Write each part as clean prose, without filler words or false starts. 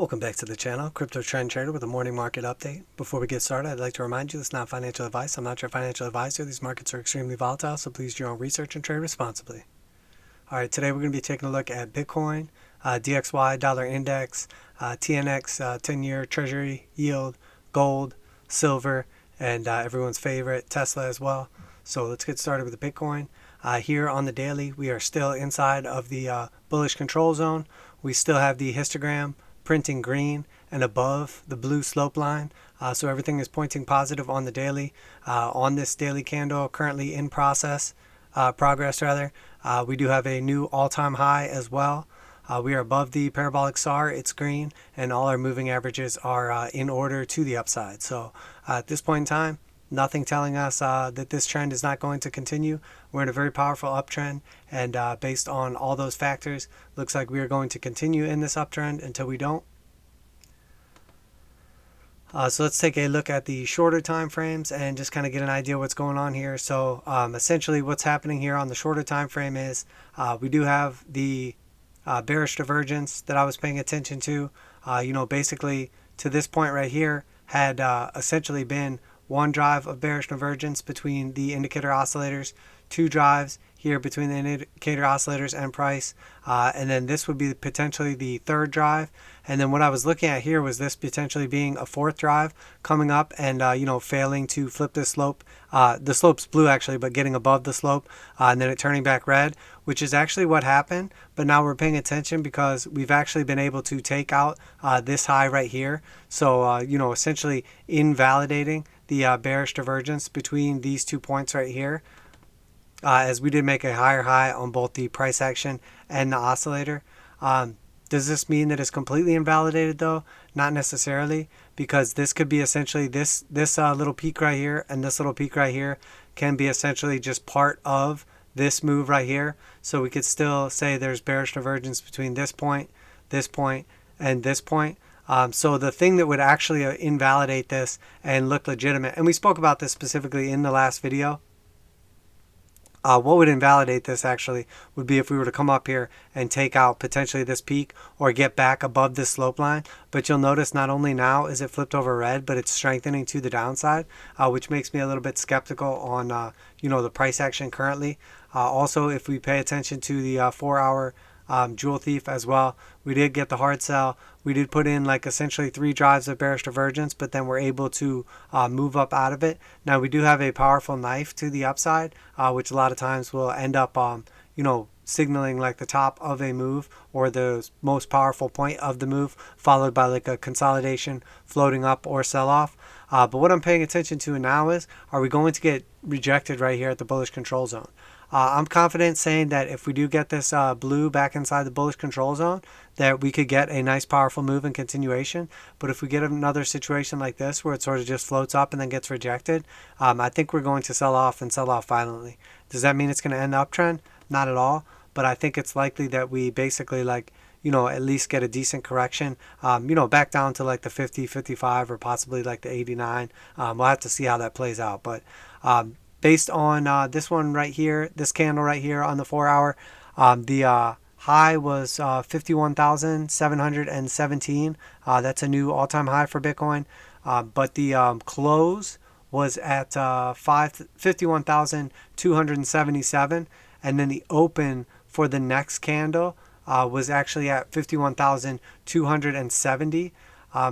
Welcome back to the channel, Crypto Trend Trader with a morning market update. Before we get started, I'd like to remind you this is not financial advice. I'm not your financial advisor. These markets are extremely volatile, so please do your own research and trade responsibly. Alright, today we're going to be taking a look at Bitcoin, DXY dollar index, TNX 10-year treasury yield, gold, silver, and everyone's favorite, Tesla as well. So let's get started with the Bitcoin. Here on the daily, we are still inside of the bullish control zone. We still have the histogram printing green and above the blue slope line, so everything is pointing positive on the daily. On this daily candle currently in progress, we do have a new all-time high as well. We are above the parabolic SAR, it's green, and all our moving averages are in order to the upside. So at this point in time, nothing telling us that this trend is not going to continue. We're in a very powerful uptrend, and based on all those factors, looks like we are going to continue in this uptrend until we don't. So let's take a look at the shorter time frames and just kind of get an idea what's going on here. So essentially what's happening here on the shorter time frame is we do have the bearish divergence that I was paying attention to. Basically to this point right here had essentially been one drive of bearish divergence between the indicator oscillators, two drives here between the indicator oscillators and price, and then this would be potentially the third drive. And then what I was looking at here was this potentially being a fourth drive coming up and failing to flip the slope. The slope's blue actually, but getting above the slope, and then it turning back red, which is actually what happened. But now we're paying attention because we've actually been able to take out this high right here. So essentially invalidating the bearish divergence between these 2 points right here, as we did make a higher high on both the price action and the oscillator. Does this mean that it's completely invalidated though? Not necessarily, because this could be essentially this little peak right here and this little peak right here can be essentially just part of this move right here. So we could still say there's bearish divergence between this point, and this point. So the thing that would actually invalidate this and look legitimate, and we spoke about this specifically in the last video, what would invalidate this actually would be if we were to come up here and take out potentially this peak or get back above this slope line. But you'll notice not only now is it flipped over red, but it's strengthening to the downside, which makes me a little bit skeptical on the price action currently. Also, if we pay attention to the 4-hour jewel thief as well, we did get the hard sell. We did put in like essentially 3 drives of bearish divergence, but then we're able to move up out of it. Now we do have a powerful knife to the upside, which a lot of times will end up signaling like the top of a move or the most powerful point of the move, followed by like a consolidation, floating up, or sell off. But what I'm paying attention to now is, are we going to get rejected right here at the bullish control zone? I'm confident saying that if we do get this blue back inside the bullish control zone, that we could get a nice powerful move in continuation. But if we get another situation like this where it sort of just floats up and then gets rejected, I think we're going to sell off and sell off violently. Does that mean it's going to end the uptrend? Not at all. But I think it's likely that we basically at least get a decent correction, back down to like the 50, 55, or possibly like the 89. We'll have to see how that plays out. But based on this one right here, this candle right here on the 4-hour, the high was 51,717. That's a new all-time high for Bitcoin. But the close was at 51,277, and then the open for the next candle was actually at 51,270.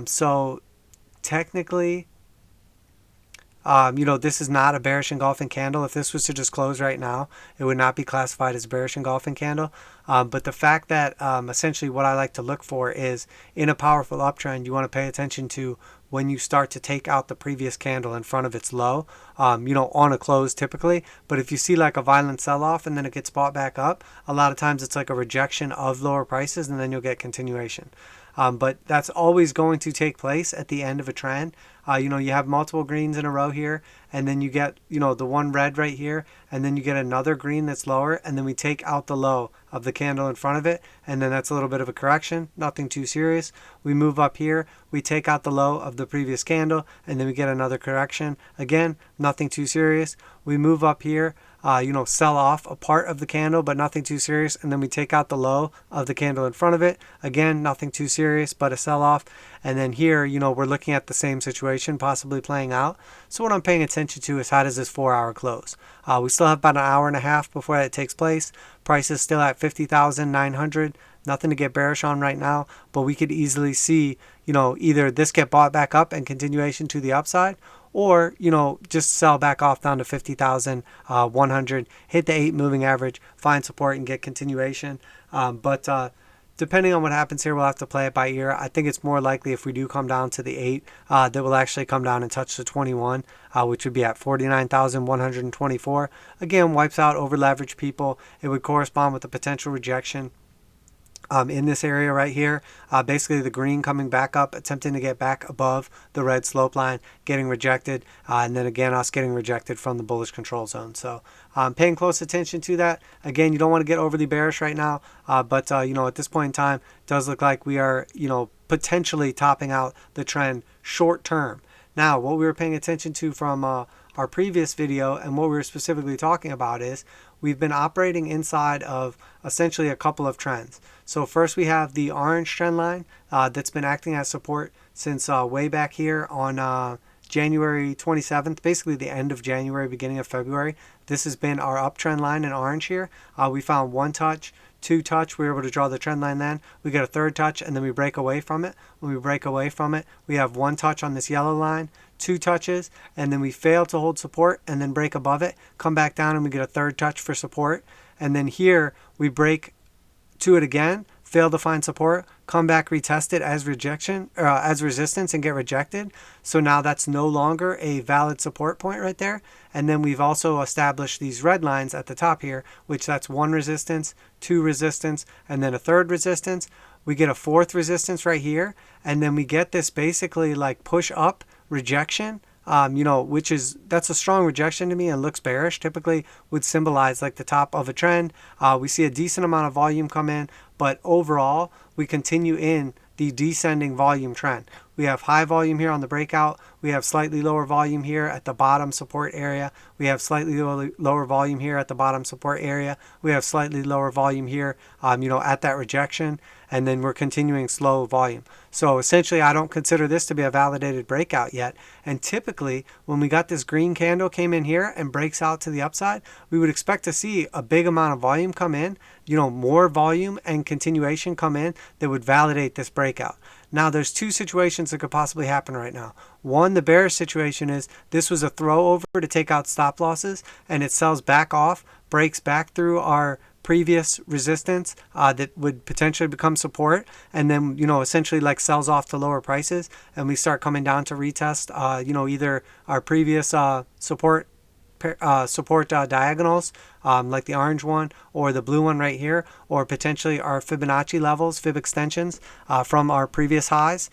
So technically, this is not a bearish engulfing candle. If this was to just close right now, it would not be classified as a bearish engulfing candle. But the fact that essentially what I like to look for is, in a powerful uptrend, you want to pay attention to when you start to take out the previous candle in front of its low, on a close typically. But if you see like a violent sell-off and then it gets bought back up, a lot of times it's like a rejection of lower prices, and then you'll get continuation. But that's always going to take place at the end of a trend. You have multiple greens in a row here, and then you get, the one red right here, and then you get another green that's lower, and then we take out the low of the candle in front of it, and then that's a little bit of a correction, nothing too serious. We move up here, we take out the low of the previous candle, and then we get another correction. Again, nothing too serious. We move up here, sell off a part of the candle, but nothing too serious, and then we take out the low of the candle in front of it. Again, nothing too serious, but a sell off. And then here, we're looking at the same situation possibly playing out. So what I'm paying attention to is, how does this 4-hour close? We still have about an hour and a half before that takes place. Price is still at 50,900. Nothing to get bearish on right now, but we could easily see, either this get bought back up and continuation to the upside, or, just sell back off down to 50,100, hit the 8 moving average, find support and get continuation. But depending on what happens here, we'll have to play it by ear. I think it's more likely, if we do come down to the 8, that we'll actually come down and touch the 21, which would be at 49,124. Again, wipes out over leveraged people. It would correspond with a potential rejection in this area right here. Basically the green coming back up, attempting to get back above the red slope line, getting rejected, and then again us getting rejected from the bullish control zone. So paying close attention to that. Again, you don't want to get overly bearish right now, but at this point in time, it does look like we are potentially topping out the trend short term. Now, what we were paying attention to from our previous video, and what we were specifically talking about, is we've been operating inside of essentially a couple of trends. So first we have the orange trend line that's been acting as support since way back here on January 27th, basically the end of January, beginning of February. This has been our uptrend line in orange here. We found one touch, two touch, we were able to draw the trend line then. We get a third touch, and then we break away from it. When we break away from it, we have one touch on this yellow line, two touches, and then we fail to hold support and then break above it, come back down, and we get a third touch for support. And then here we break to it again, fail to find support, come back, retest it as rejection, as resistance, and get rejected. So now that's no longer a valid support point right there. And then we've also established these red lines at the top here, which that's one resistance, two resistance, and then a third resistance. We get a fourth resistance right here, and then we get this basically like push up rejection, that's a strong rejection to me and looks bearish. Typically would symbolize like the top of a trend. We see a decent amount of volume come in, but overall we continue in the descending volume trend. We have high volume here on the breakout. We have slightly lower volume here at the bottom support area. We have slightly lower volume here at the bottom support area. We have slightly lower volume here, at that rejection. And then we're continuing slow volume. So essentially, I don't consider this to be a validated breakout yet. And typically, when we got this green candle came in here and breaks out to the upside, we would expect to see a big amount of volume come in, more volume and continuation come in that would validate this breakout. Now, there's two situations that could possibly happen right now. One, the bearish situation is this was a throw over to take out stop losses, and it sells back off, breaks back through our previous resistance that would potentially become support, and then essentially like sells off to lower prices, and we start coming down to retest either our previous support diagonals, like the orange one or the blue one right here, or potentially our Fibonacci levels, fib extensions from our previous highs.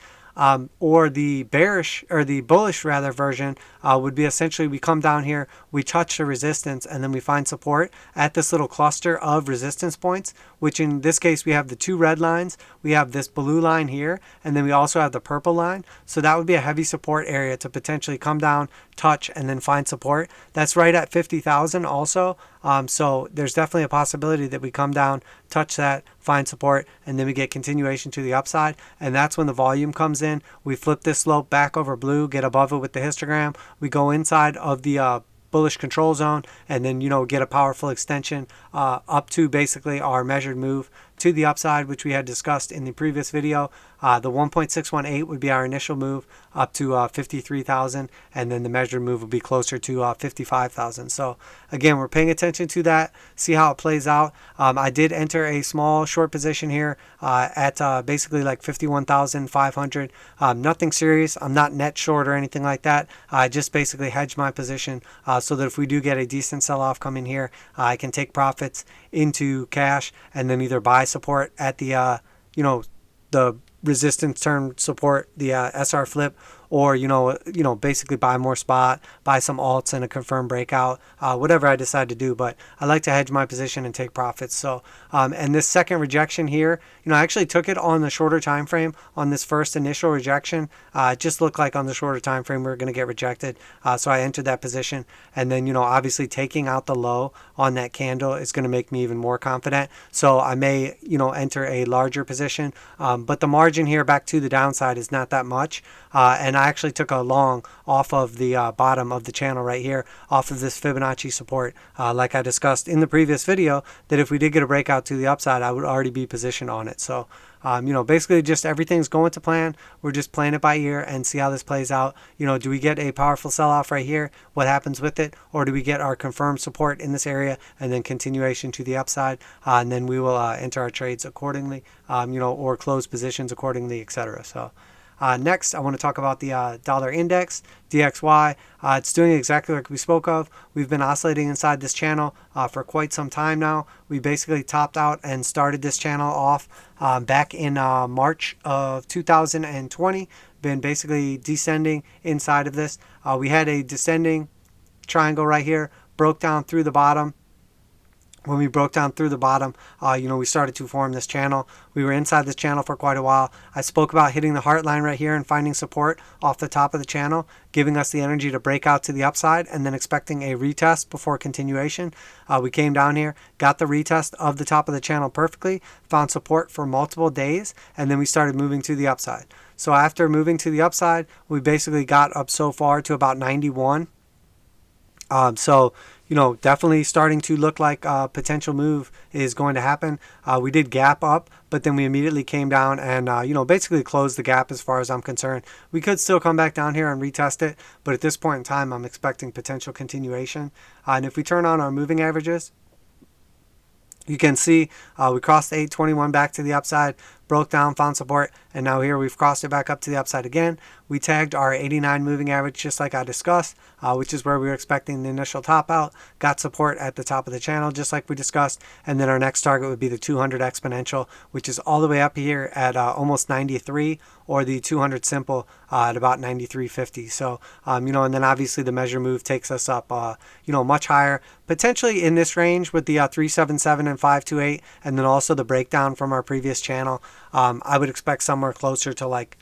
Or the bearish, or the bullish rather, version would be essentially we come down here, we touch the resistance, and then we find support at this little cluster of resistance points, which in this case we have the two red lines, we have this blue line here, and then we also have the purple line. So that would be a heavy support area to potentially come down, touch, and then find support. That's right at 50,000 also. So there's definitely a possibility that we come down, touch that, find support, and then we get continuation to the upside. And that's when the volume comes in. We flip this slope back over blue, get above it with the histogram. We go inside of the bullish control zone, and then get a powerful extension up to basically our measured move to the upside, which we had discussed in the previous video. The 1.618 would be our initial move up to 53,000, and then the measured move would be closer to 55,000. So again, we're paying attention to that, see how it plays out. I did enter a small short position here at basically like 51,500. Nothing serious. I'm not net short or anything like that. I just basically hedged my position so that if we do get a decent sell-off coming here, I can take profits into cash and then either buy support at the the resistance term support, the SR flip, or basically buy more spot, buy some alts and a confirmed breakout, whatever I decide to do. But I like to hedge my position and take profits. So and this second rejection here, I actually took it on the shorter time frame. On this first initial rejection, it just looked like on the shorter time frame we were going to get rejected, so I entered that position. And then obviously taking out the low on that candle is going to make me even more confident, so I may enter a larger position, but the margin here back to the downside is not that much, and I actually took a long off of the bottom of the channel right here, off of this Fibonacci support, like I discussed in the previous video, that if we did get a breakout to the upside, I would already be positioned on it. So basically just everything's going to plan. We're just playing it by ear and see how this plays out. Do we get a powerful sell-off right here? What happens with it? Or do we get our confirmed support in this area and then continuation to the upside? And then we will enter our trades accordingly, or close positions accordingly, etc. So next, I want to talk about the dollar index, DXY. It's doing exactly like we spoke of. We've been oscillating inside this channel for quite some time now. We basically topped out and started this channel off back in March of 2020. Been basically descending inside of this. We had a descending triangle right here, broke down through the bottom. When we broke down through the bottom, we started to form this channel. We were inside this channel for quite a while. I spoke about hitting the heart line right here and finding support off the top of the channel, giving us the energy to break out to the upside and then expecting a retest before continuation. We came down here, got the retest of the top of the channel perfectly, found support for multiple days, and then we started moving to the upside. So after moving to the upside, we basically got up so far to about 91. Definitely starting to look like a potential move is going to happen. We did gap up, but then we immediately came down and, basically closed the gap as far as I'm concerned. We could still come back down here and retest it, but at this point in time, I'm expecting potential continuation. And if we turn on our moving averages, you can see we crossed the 821 back to the upside, broke down, found support, and now here we've crossed it back up to the upside again. We tagged our 89 moving average just like I discussed, which is where we were expecting the initial top out, got support at the top of the channel just like we discussed, and then our next target would be the 200 exponential, which is all the way up here at almost 93, or the 200 simple at about 93.50. So, and then obviously the measure move takes us up, much higher, potentially in this range with the 377 and 528, and then also the breakdown from our previous channel. I would expect somewhere closer to like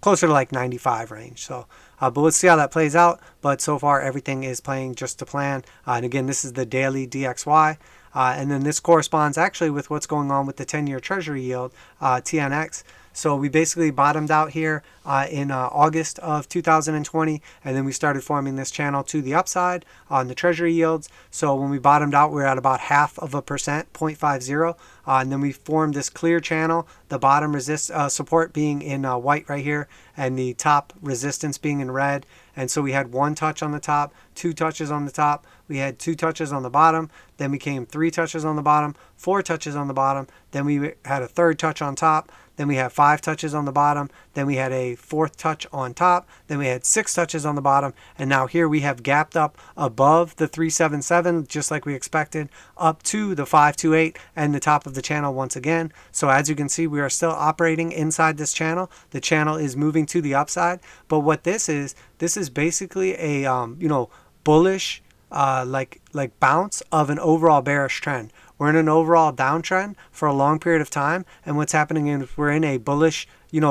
95 range. So, but let's see how that plays out. But so far everything is playing just to plan. And again, this is the daily DXY. And then this corresponds actually with what's going on with the 10-year Treasury yield, TNX. So we basically bottomed out here in August of 2020, and then we started forming this channel to the upside on the Treasury yields. So when we bottomed out, we were at about 0.5%, 0.50, and then we formed this clear channel, the bottom support being in white right here, and the top resistance being in red. And so we had one touch on the top, two touches on the top, we had two touches on the bottom, then became three touches on the bottom, four touches on the bottom, then we had a third touch on top, then we had five touches on the bottom, then we had a fourth touch on top, then we had six touches on the bottom, and now here we have gapped up above the 377 just like we expected, up to the 528 and the top of the channel once again. So as you can see, we are still operating inside this channel. The channel is moving to the upside, but what this is basically a bullish like bounce of an overall bearish trend. We're in an overall downtrend for a long period of time, and what's happening is we're in a bullish,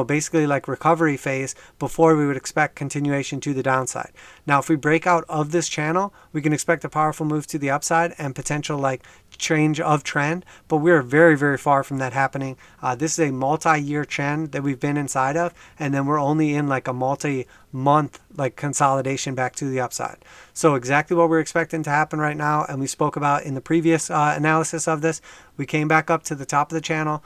basically like recovery phase before we would expect continuation to the downside. Now, if we break out of this channel, we can expect a powerful move to the upside and potential like change of trend, but we're very, very far from that happening. This is a multi-year trend that we've been inside of, and then we're only in like a multi-month like consolidation back to the upside. So exactly what we're expecting to happen right now, and we spoke about in the previous analysis of this, we came back up to the top of the channel,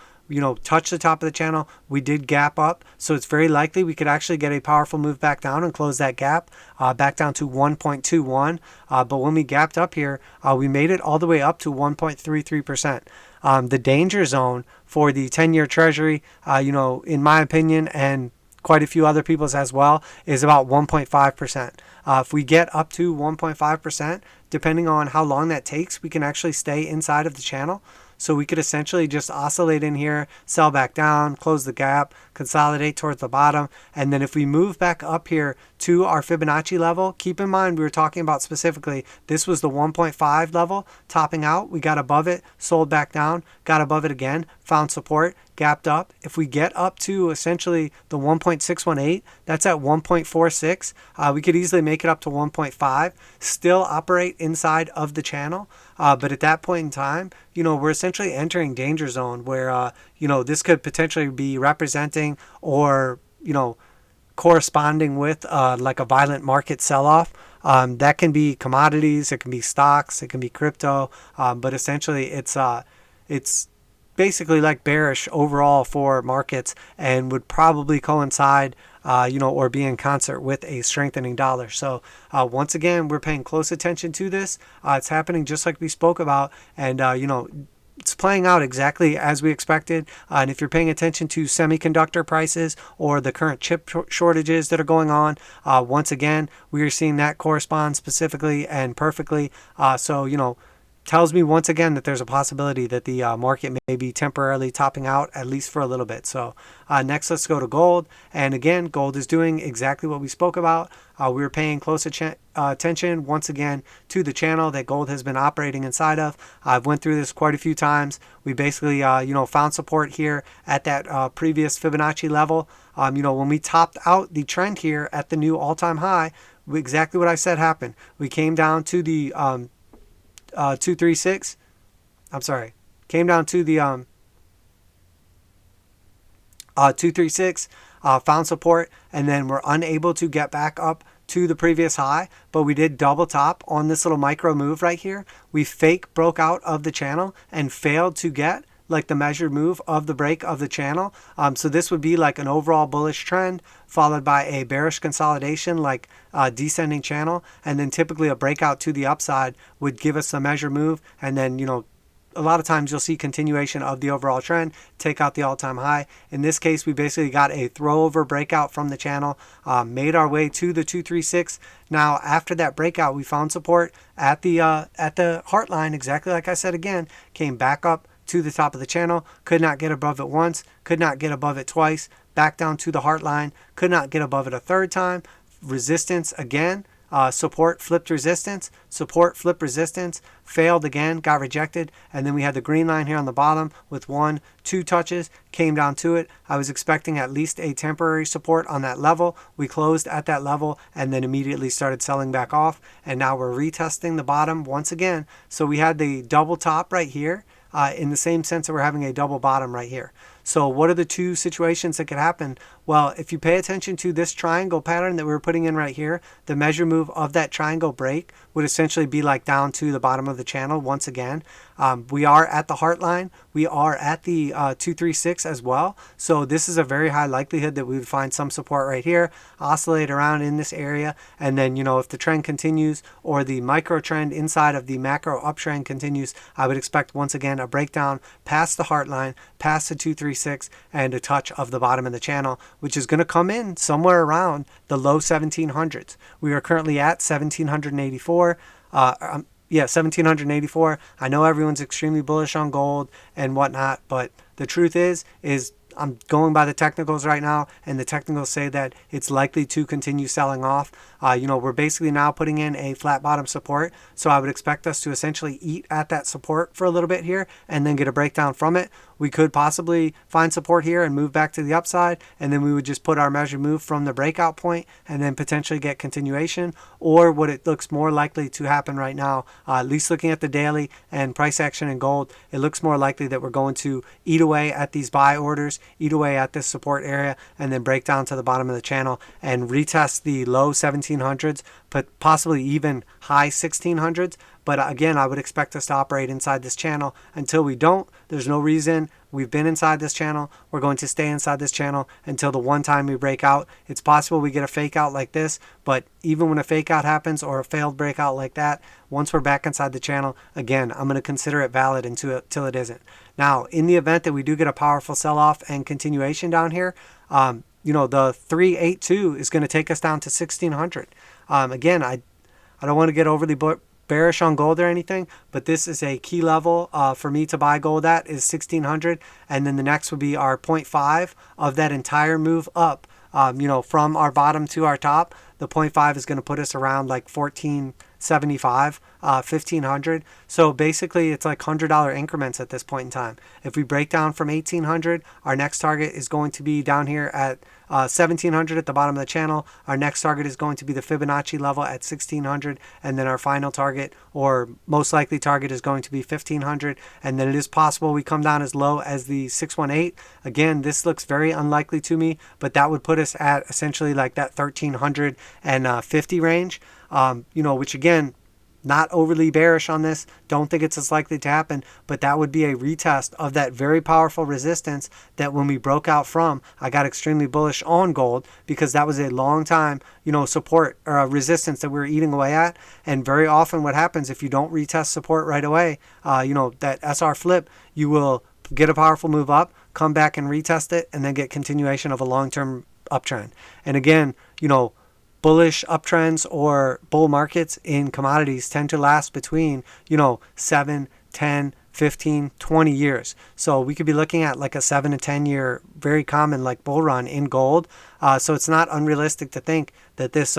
touch the top of the channel. We did gap up, so it's very likely we could actually get a powerful move back down and close that gap back down to 1.21. But when we gapped up here, we made it all the way up to 1.33%. The danger zone for the 10-year Treasury, in my opinion, and quite a few other people's as well, is about 1.5%. If we get up to 1.5%, depending on how long that takes, we can actually stay inside of the channel. So we could essentially just oscillate in here, sell back down, close the gap, consolidate towards the bottom. And then if we move back up here to our Fibonacci level, keep in mind we were talking about specifically, this was the 1.5 level topping out. We got above it, sold back down, got above it again, found support, gapped up. If we get up to essentially the 1.618, that's at 1.46. We could easily make it up to 1.5, still operate inside of the channel. But at that point in time, we're essentially entering danger zone where, this could potentially be representing or, corresponding with like a violent market sell-off. That can be commodities, it can be stocks, it can be crypto, but essentially it's basically like bearish overall for markets and would probably coincide or be in concert with a strengthening dollar. So once again, we're paying close attention to this. It's happening just like we spoke about, and it's playing out exactly as we expected. And if you're paying attention to semiconductor prices or the current chip shortages that are going on, once again, we are seeing that correspond specifically and perfectly. Tells me once again that there's a possibility that the market may be temporarily topping out, at least for a little bit. So next, let's go to gold. And again, gold is doing exactly what we spoke about. We were paying close attention once again to the channel that gold has been operating inside of. I've went through this quite a few times. We basically, found support here at that previous Fibonacci level. When we topped out the trend here at the new all-time high, exactly what I said happened. We came down to the 236. Came down to the 236, found support, and then we're unable to get back up to the previous high, but we did double top on this little micro move right here. We fake broke out of the channel and failed to get like the measured move of the break of the channel. So this would be like an overall bullish trend followed by a bearish consolidation, like a descending channel, and then typically a breakout to the upside would give us a measured move, and then a lot of times you'll see continuation of the overall trend, take out the all-time high. In this case, we basically got a throwover breakout from the channel, made our way to the 236. Now, after that breakout, we found support at the heart line, exactly like I said again, came back up to the top of the channel, could not get above it once, could not get above it twice, back down to the heart line, could not get above it a third time, resistance again, support flipped resistance, support flipped resistance, failed again, got rejected, and then we had the green line here on the bottom with 1-2 touches, came down to it. I was expecting at least a temporary support on that level. We closed at that level and then immediately started selling back off, and now we're retesting the bottom once again. So we had the double top right here, in the same sense that we're having a double bottom right here. So what are the two situations that could happen? Well, if you pay attention to this triangle pattern that we were putting in right here, the measure move of that triangle break would essentially be like down to the bottom of the channel once again. We are at the heart line. We are at the 236 as well. So this is a very high likelihood that we would find some support right here, oscillate around in this area. And then, if the trend continues or the micro trend inside of the macro uptrend continues, I would expect once again a breakdown past the heart line, past the 236, and a touch of the bottom of the channel, which is going to come in somewhere around the low 1700s. We are currently at 1784. 1784. I know everyone's extremely bullish on gold and whatnot, but the truth is I'm going by the technicals right now, and the technicals say that it's likely to continue selling off. We're basically now putting in a flat bottom support, so I would expect us to essentially eat at that support for a little bit here and then get a breakdown from it. We could possibly find support here and move back to the upside, and then we would just put our measured move from the breakout point and then potentially get continuation. Or what it looks more likely to happen right now, at least looking at the daily and price action in gold, it looks more likely that we're going to eat away at these buy orders, eat away at this support area, and then break down to the bottom of the channel and retest the low 1700s, but possibly even high 1600s. But again, I would expect us to operate inside this channel. Until we don't, there's no reason. We've been inside this channel. We're going to stay inside this channel until the one time we break out. It's possible we get a fake out like this, but even when a fake out happens or a failed breakout like that, once we're back inside the channel, again, I'm going to consider it valid until it isn't. Now, in the event that we do get a powerful sell-off and continuation down here, the 382 is going to take us down to 1600. Again, I don't want to get overly bearish on gold or anything, but this is a key level for me to buy gold at is 1600, and then the next would be our 0.5 of that entire move up. From our bottom to our top, the 0.5 is going to put us around like 1475, 1500. So basically it's like $100 increments at this point in time. If we break down from 1800, our next target is going to be down here at 1700 at the bottom of the channel. Our next target is going to be the Fibonacci level at 1600, and then our final target, or most likely target, is going to be 1500, and then it is possible we come down as low as the 618. Again, this looks very unlikely to me, but that would put us at essentially like that 1350 range, which again, not overly bearish on this. Don't think it's as likely to happen, but that would be a retest of that very powerful resistance that when we broke out from, I got extremely bullish on gold because that was a long time, support or resistance that we were eating away at. And very often what happens if you don't retest support right away, that SR flip, you will get a powerful move up, come back and retest it, and then get continuation of a long-term uptrend. And again, bullish uptrends or bull markets in commodities tend to last between, 7, 10, 15, 20 years. So we could be looking at like a 7 to 10 year, very common like bull run in gold. So it's not unrealistic to think that this,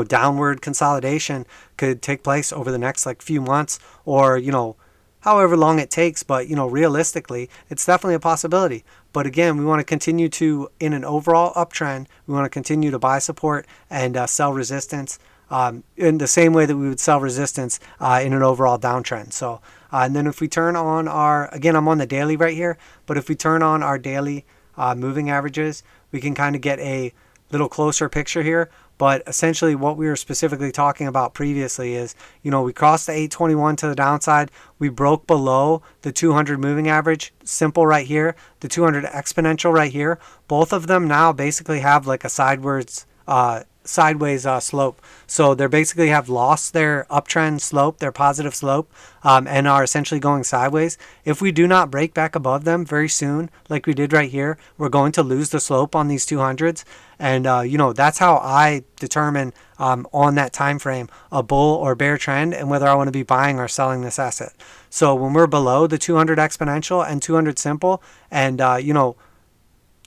downward consolidation could take place over the next like few months or, however long it takes. But, realistically, it's definitely a possibility. But again, we want to continue to, in an overall uptrend, we want to continue to buy support and sell resistance in the same way that we would sell resistance in an overall downtrend. So, and then if we turn on again, I'm on the daily right here, but if we turn on our daily moving averages, we can kind of get a little closer picture here. But essentially what we were specifically talking about previously is, we crossed the 821 to the downside. We broke below the 200 moving average, simple right here, the 200 exponential right here. Both of them now basically have like a sideways slope. So they basically have lost their uptrend slope, their positive slope, and are essentially going sideways. If we do not break back above them very soon, like we did right here, we're going to lose the slope on these 200s. And, that's how I determine on that time frame a bull or bear trend and whether I want to be buying or selling this asset. So when we're below the 200 exponential and 200 simple, and,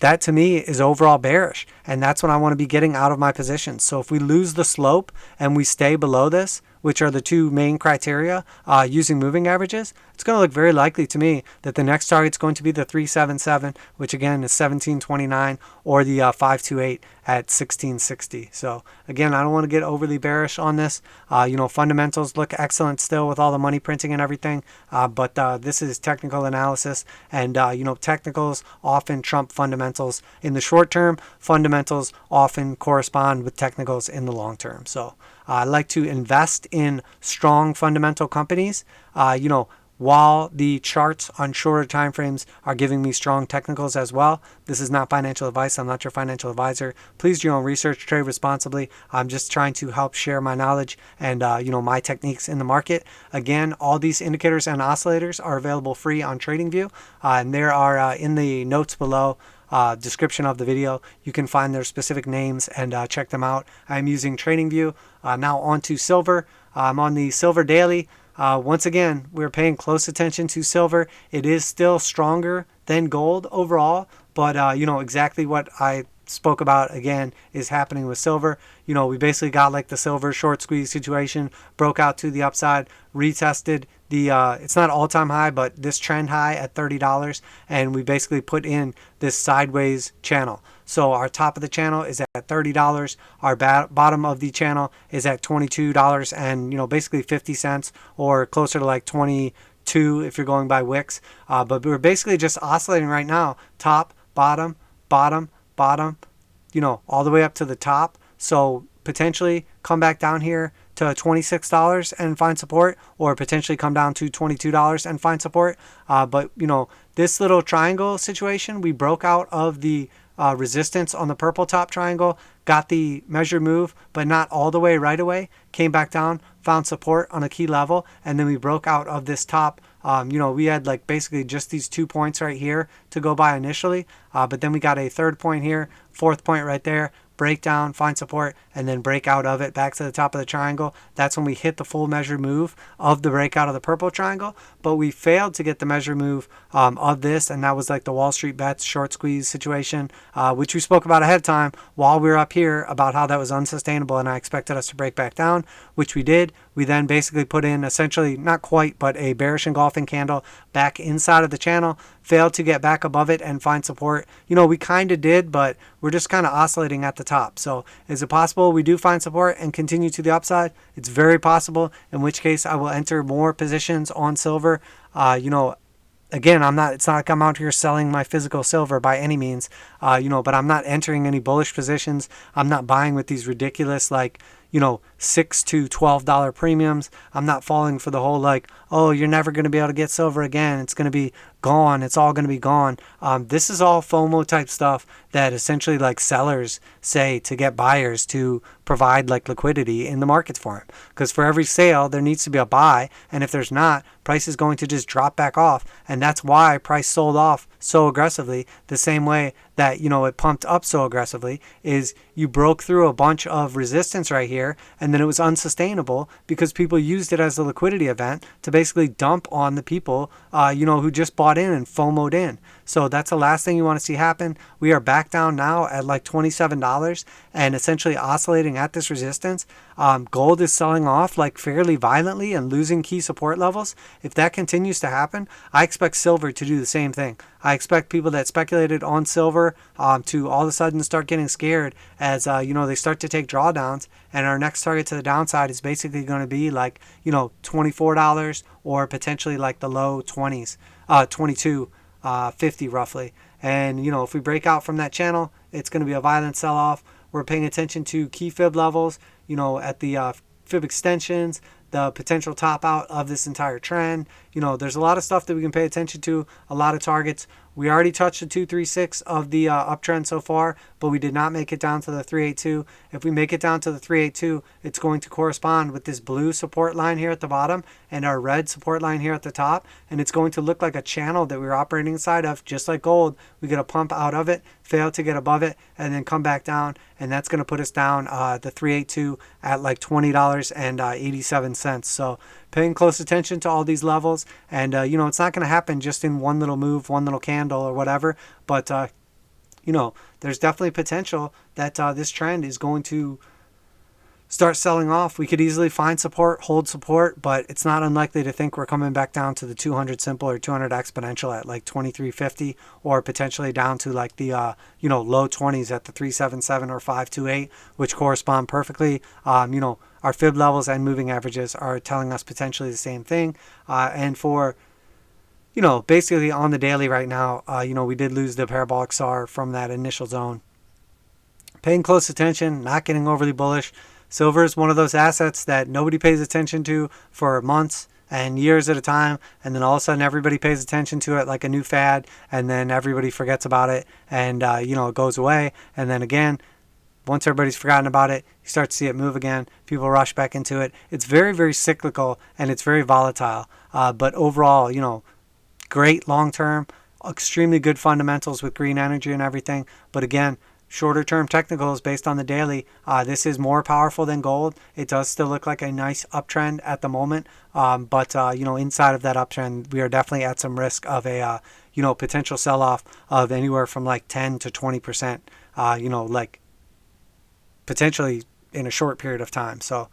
that to me is overall bearish, and that's when I want to be getting out of my positions. So if we lose the slope and we stay below this, which are the two main criteria using moving averages, it's going to look very likely to me that the next target is going to be the 377, which again is 1729, or the 528 at 1660. So again, I don't want to get overly bearish on this. Fundamentals look excellent still with all the money printing and everything, but this is technical analysis, and technicals often trump fundamentals in the short term. Fundamentals often correspond with technicals in the long term. So I like to invest in strong fundamental companies, while the charts on shorter time frames are giving me strong technicals as well. This is not financial advice. I'm not your financial advisor. Please do your own research, trade responsibly. I'm just trying to help share my knowledge and, my techniques in the market. Again, all these indicators and oscillators are available free on TradingView, and there are in the notes below, description of the video. You can find their specific names and check them out. I'm using TradingView. Now on to silver. I'm on the silver daily. Once again, we're paying close attention to silver. It is still stronger than gold overall, but exactly what I spoke about again is happening with silver. We basically got like the silver short squeeze situation, broke out to the upside, retested the it's not all-time high, but this trend high at $30, and we basically put in this sideways channel. So our top of the channel is at $30. Our bottom of the channel is at $22 and, basically 50 cents, or closer to like 22 if you're going by wicks. But we're basically just oscillating right now. Top, bottom, bottom, bottom, all the way up to the top. So potentially come back down here to $26 and find support, or potentially come down to $22 and find support. But, this little triangle situation, we broke out of the resistance on the purple top triangle, got the measured move, but not all the way right away, came back down, found support on a key level, and then we broke out of this top. We had like basically just these 2 points right here to go by initially, but then we got a third point here, fourth point right there, break down, find support, and then break out of it back to the top of the triangle. That's when we hit the full measure move of the breakout of the purple triangle, but we failed to get the measure move of this, and that was like the Wall Street bets short squeeze situation, which we spoke about ahead of time while we were up here about how that was unsustainable, and I expected us to break back down, which we did. We then basically put in essentially, not quite, but a bearish engulfing candle back inside of the channel, failed to get back above it and find support. We kind of did, but we're just kind of oscillating at the top. So is it possible we do find support and continue to the upside? It's very possible, in which case I will enter more positions on silver. Again, it's not like I'm out here selling my physical silver by any means, but I'm not entering any bullish positions. I'm not buying with these ridiculous, $6 to $12 premiums. I'm not falling for the whole oh, you're never going to be able to get silver again. It's going to be gone. It's all going to be gone. This is all FOMO type stuff that essentially sellers say to get buyers to provide liquidity in the markets for them. Because for every sale, there needs to be a buy. And if there's not, price is going to just drop back off. And that's why price sold off so aggressively, the same way that, it pumped up so aggressively, is you broke through a bunch of resistance right here, and then it was unsustainable because people used it as a liquidity event to basically dump on the people, who just bought in and FOMO'd in. So that's the last thing you want to see happen. We are back down now at $27 and essentially oscillating at this resistance. Gold is selling off fairly violently and losing key support levels. If that continues to happen, I expect silver to do the same thing. I expect people that speculated on silver to all of a sudden start getting scared as they start to take drawdowns, and our next target to the downside is basically going to be $24 or potentially the low 20s, 22.50 roughly. And if we break out from that channel, it's going to be a violent sell-off. We're paying attention to key fib levels, at the fib extensions, the potential top out of this entire trend. There's a lot of stuff that we can pay attention to, a lot of targets. We already touched the 236 of the uptrend so far, but we did not make it down to the 382. If we make it down to the 382, it's going to correspond with this blue support line here at the bottom and our red support line here at the top, and it's going to look like a channel that we're operating inside of, just like gold. We get a pump out of it, fail to get above it, and then come back down, and that's going to put us down the 382 at $20.87. So paying close attention to all these levels, and it's not going to happen just in one little move, one little candle or whatever, but there's definitely potential that this trend is going to start selling off. We could easily find support, hold support, but it's not unlikely to think we're coming back down to the 200 simple or 200 exponential at 23.50, or potentially down to the low 20s at the 377 or 528, which correspond perfectly. Our fib levels and moving averages are telling us potentially the same thing. And for basically on the daily right now, we did lose the parabolic SAR from that initial zone. Paying close attention, not getting overly bullish. Silver is one of those assets that nobody pays attention to for months and years at a time, and then all of a sudden everybody pays attention to it like a new fad, and then everybody forgets about it, and it goes away, and then again, once everybody's forgotten about it, you start to see it move again. People rush back into it. It's very, very cyclical, and it's very volatile. But overall, great long-term, extremely good fundamentals with green energy and everything. But again, shorter-term technicals based on the daily, this is more powerful than gold. It does still look like a nice uptrend at the moment. But inside of that uptrend, we are definitely at some risk of a, potential sell-off of anywhere from 10 to 20%, potentially in a short period of time. So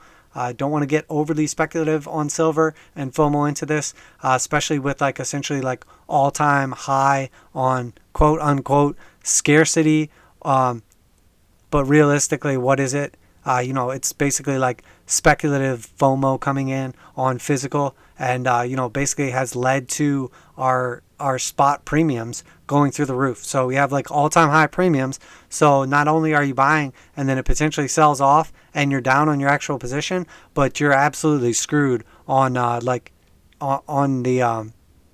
don't want to get overly speculative on silver and FOMO into this, especially with essentially all-time high on quote unquote scarcity. But realistically, what is it? It's basically speculative FOMO coming in on physical, and basically has led to our spot premiums going through the roof. So we have all-time high premiums. So not only are you buying and then it potentially sells off and you're down on your actual position, but you're absolutely screwed on on the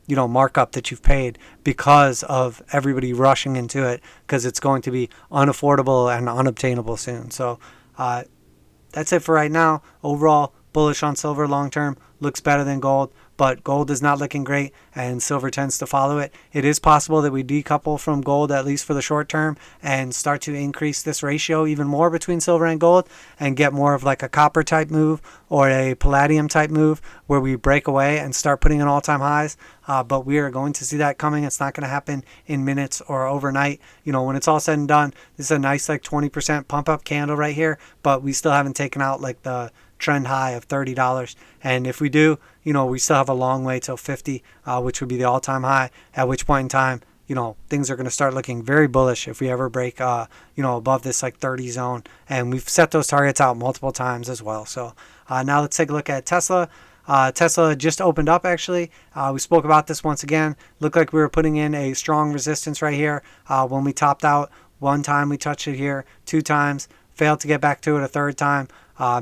markup that you've paid because of everybody rushing into it, because it's going to be unaffordable and unobtainable soon. So that's it for right now. Overall, bullish on silver long term, looks better than gold, but gold is not looking great and silver tends to follow it. It is possible that we decouple from gold, at least for the short term, and start to increase this ratio even more between silver and gold and get more of like a copper type move or a palladium type move where we break away and start putting in all-time highs. But we are going to see that coming. It's not going to happen in minutes or overnight. You know, when it's all said and done, this is a nice like 20% pump up candle right here, but we still haven't taken out like the trend high of $30. And if we do, you know, we still have a long way till 50, which would be the all-time high, at which point in time, you know, things are going to start looking very bullish if we ever break, you know, above this like 30 zone. And we've set those targets out multiple times as well. So now let's take a look at Tesla. Tesla just opened up actually. We spoke about this once again. Looked like we were putting in a strong resistance right here when we topped out. One time we touched it here, 2 times, failed to get back to it a 3rd time,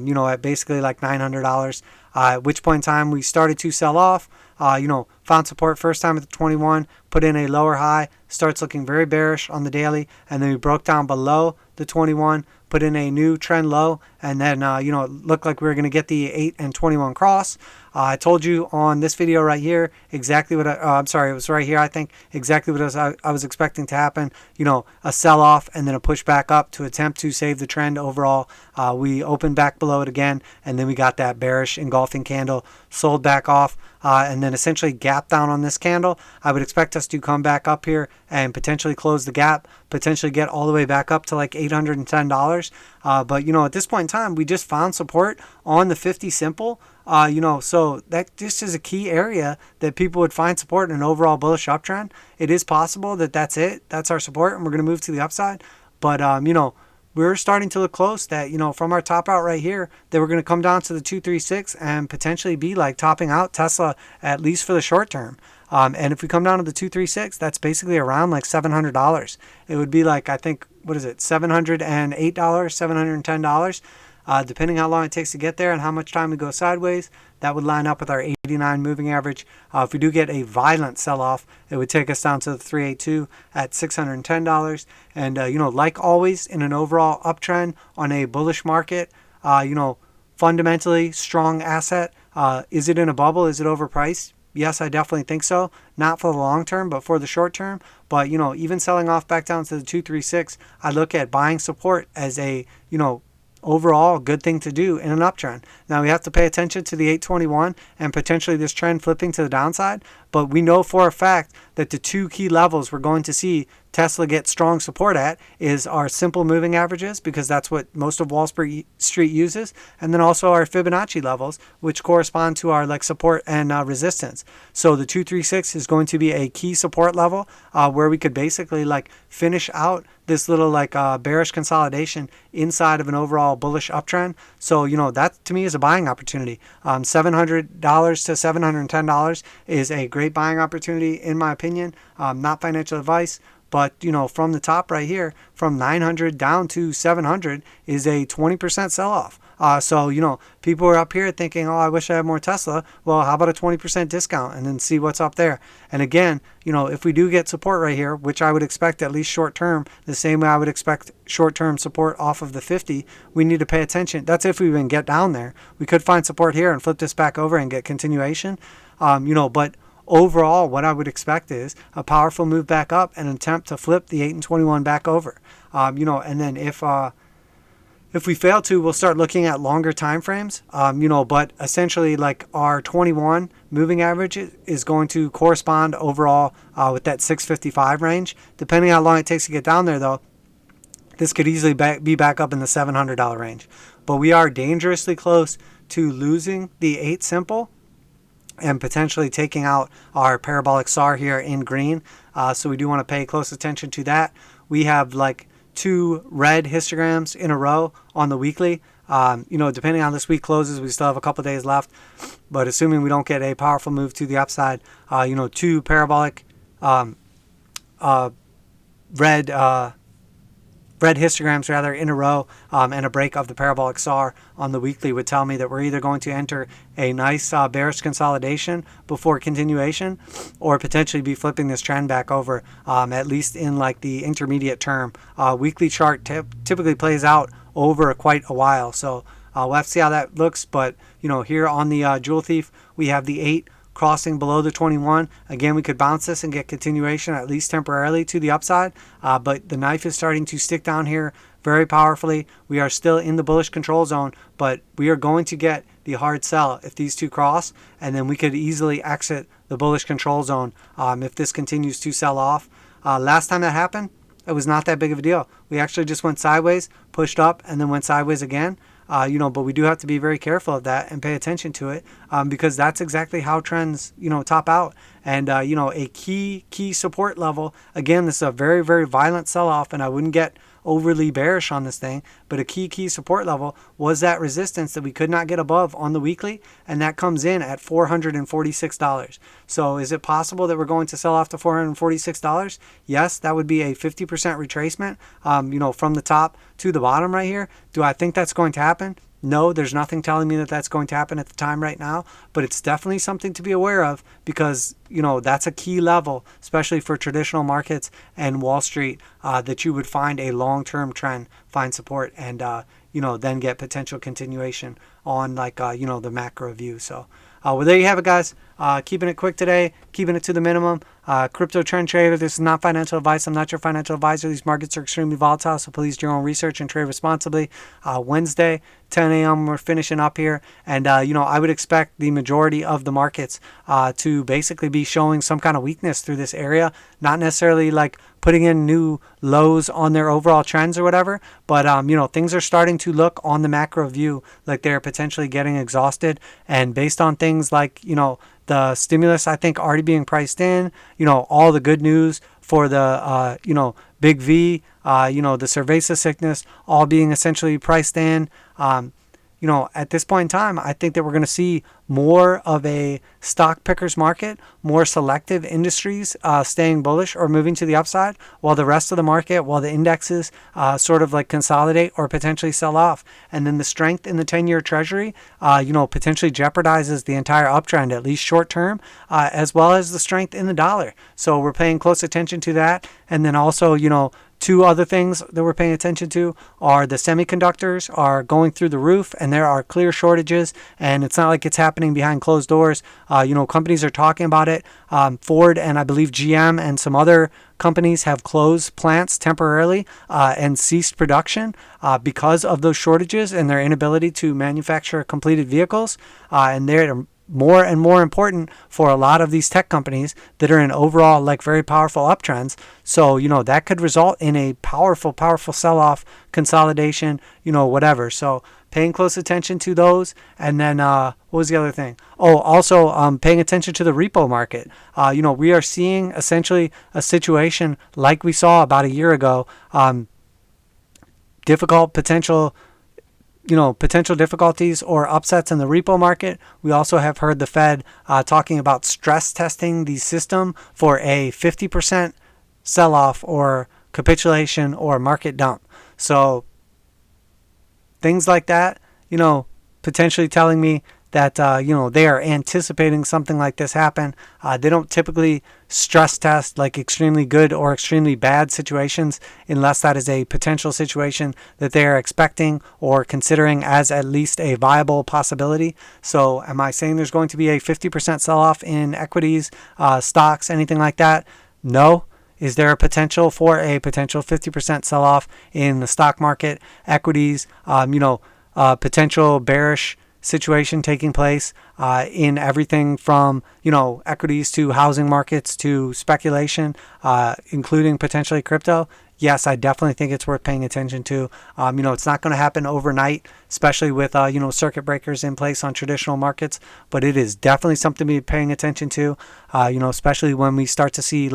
you know, at basically like $900. At which point in time we started to sell off, you know, found support first time at the 21, put in a lower high, starts looking very bearish on the daily, and then we broke down below the 21, put in a new trend low, and then, you know, it looked like we were going to get the 8 and 21 cross. I told you on this video right here exactly what I'm sorry, it was right here, I think, exactly what I was expecting to happen. You know, a sell-off and then a push back up to attempt to save the trend overall. We opened back below it again, and then we got that bearish engulfing candle, sold back off, and then essentially gap down on this candle. I would expect us to come back up here and potentially close the gap, potentially get all the way back up to like $810. But, you know, at this point in time, we just found support on the 50 simple. You know, so that just is a key area that people would find support in an overall bullish uptrend. It is possible that that's it. That's our support, and we're going to move to the upside. But, you know, we're starting to look close that, you know, from our top out right here, that we're going to come down to the 236 and potentially be like topping out Tesla, at least for the short term. And if we come down to the 236, that's basically around like $700. It would be like, I think, what is it, $708, $710. Depending how long it takes to get there and how much time we go sideways, that would line up with our 89 moving average. If we do get a violent sell-off, it would take us down to the 382 at $610. And, you know, like always in an overall uptrend on a bullish market, you know, fundamentally strong asset. Is it in a bubble? Is it overpriced? Yes, I definitely think so. Not for the long term, but for the short term. But, you know, even selling off back down to the 236, I look at buying support as a, you know, overall good thing to do in an uptrend. Now we have to pay attention to the 821 and potentially this trend flipping to the downside, but we know for a fact that the 2 key levels we're going to see Tesla get strong support at is our simple moving averages, because that's what most of Wall Street uses, and then also our Fibonacci levels, which correspond to our like support and resistance. So the 236 is going to be a key support level where we could basically like finish out this little like bearish consolidation inside of an overall bullish uptrend. So, you know, that to me is a buying opportunity. $700 to $710 is a great buying opportunity in my opinion. Not financial advice, but, you know, from the top right here, from 900 down to 700 is a 20% sell-off. So, you know, people are up here thinking, oh, I wish I had more Tesla. Well, how about a 20% discount and then see what's up there? And again, you know, if we do get support right here, which I would expect at least short term, the same way I would expect short term support off of the 50, we need to pay attention. That's if we even get down there. We could find support here and flip this back over and get continuation, you know, but overall, what I would expect is a powerful move back up and an attempt to flip the 8 and 21 back over. You know, and then if we fail to, we'll start looking at longer time frames. You know, but essentially, like our 21 moving average is going to correspond overall with that 655 range. Depending how long it takes to get down there, though, this could easily be back up in the $700 range. But we are dangerously close to losing the 8 simple and potentially taking out our parabolic SAR here in green. So we do want to pay close attention to that. We have like 2 red histograms in a row on the weekly. You know, depending on how this week closes, we still have a couple days left. But assuming we don't get a powerful move to the upside, you know, 2 parabolic red histograms rather in a row and a break of the parabolic SAR on the weekly would tell me that we're either going to enter a nice bearish consolidation before continuation, or potentially be flipping this trend back over, at least in like the intermediate term. Weekly chart typically plays out over quite a while. So We'll have to see how that looks. But here on the Jewel Thief, we have the 8 crossing below the 21. Again, we could bounce this and get continuation, at least temporarily, to the upside. But the knife is starting to stick down here very powerfully. We are still in the bullish control zone, but we are going to get the hard sell if these two cross, and then we could easily exit the bullish control zone if this continues to sell off. Last time that happened, it was not that big of a deal. We actually just went sideways, pushed up, and then went sideways again. But we do have to be very careful of that and pay attention to it because that's exactly how trends, top out. And, a key support level, again, this is a very, very violent sell-off, and I wouldn't get overly bearish on this thing, but a key support level was that resistance that we could not get above on the weekly, and that comes in at $446. So is it possible that we're going to sell off to $446? Yes, that would be a 50% retracement, from the top to the bottom right here. Do I think that's going to happen? No, there's nothing telling me that that's going to happen at the time right now, but it's definitely something to be aware of because, that's a key level, especially for traditional markets and Wall Street, that you would find a long-term trend, find support, and, then get potential continuation on the macro view. So, there you have it, guys. Keeping it quick today, keeping it to the minimum. Crypto trend trader, this is not financial advice. I'm not your financial advisor. These markets are extremely volatile, so please do your own research and trade responsibly. Wednesday, 10 a.m., we're finishing up here. And, I would expect the majority of the markets to basically be showing some kind of weakness through this area. Not necessarily like putting in new lows on their overall trends or whatever. But, things are starting to look on the macro view like they're potentially getting exhausted. And based on things like, the stimulus, I think, already being priced in, all the good news for the, big V, the cerveza sickness, all being essentially priced in. At this point in time, I think that we're going to see more of a stock pickers market, more selective industries staying bullish or moving to the upside, while the rest of the market, while the indexes sort of like consolidate or potentially sell off. And then the strength in the 10-year treasury, potentially jeopardizes the entire uptrend, at least short term, as well as the strength in the dollar. So we're paying close attention to that. And then also, two other things that we're paying attention to are the semiconductors are going through the roof, and there are clear shortages, and it's not like it's happening behind closed doors. Companies are talking about it. Ford and I believe GM and some other companies have closed plants temporarily and ceased production because of those shortages and their inability to manufacture completed vehicles. And they're more and more important for a lot of these tech companies that are in overall very powerful uptrends. So, that could result in a powerful sell-off, consolidation, whatever. So paying close attention to those. And then what was the other thing? Oh, also paying attention to the repo market. We are seeing essentially a situation like we saw about a year ago. Difficult potential difficulties or upsets in the repo market. We also have heard the Fed talking about stress testing the system for a 50% sell-off or capitulation or market dump. So things like that, potentially telling me that, they are anticipating something like this happen. They don't typically stress test extremely good or extremely bad situations unless that is a potential situation that they are expecting or considering as at least a viable possibility. So am I saying there's going to be a 50% sell-off in equities, stocks, anything like that? No. Is there a potential for a potential 50% sell-off in the stock market, equities, potential bearish situation taking place in everything from equities to housing markets to speculation, including potentially crypto? Yes, I definitely think it's worth paying attention to. It's not going to happen overnight, especially with circuit breakers in place on traditional markets, but it is definitely something to be paying attention to. Especially when we start to see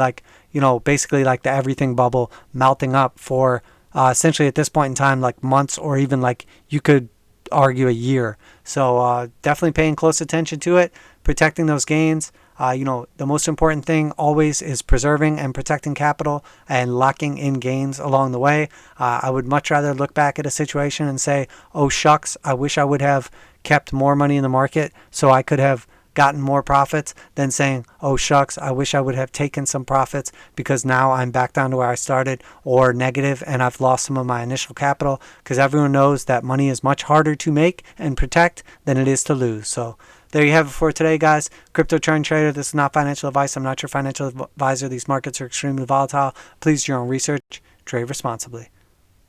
basically the everything bubble melting up for essentially at this point in time months or even you could argue a year. So definitely paying close attention to it, protecting those gains. The most important thing always is preserving and protecting capital and locking in gains along the way. I would much rather look back at a situation and say, oh shucks, I wish I would have kept more money in the market so I could have gotten more profits than saying, oh shucks, I wish I would have taken some profits because now I'm back down to where I started, or negative and I've lost some of my initial capital, because everyone knows that money is much harder to make and protect than it is to lose. So there you have it for today, guys. Crypto trend trader, this is not financial advice. I'm not your financial advisor. These markets are extremely volatile. Please do your own research. Trade responsibly.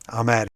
I'm at it.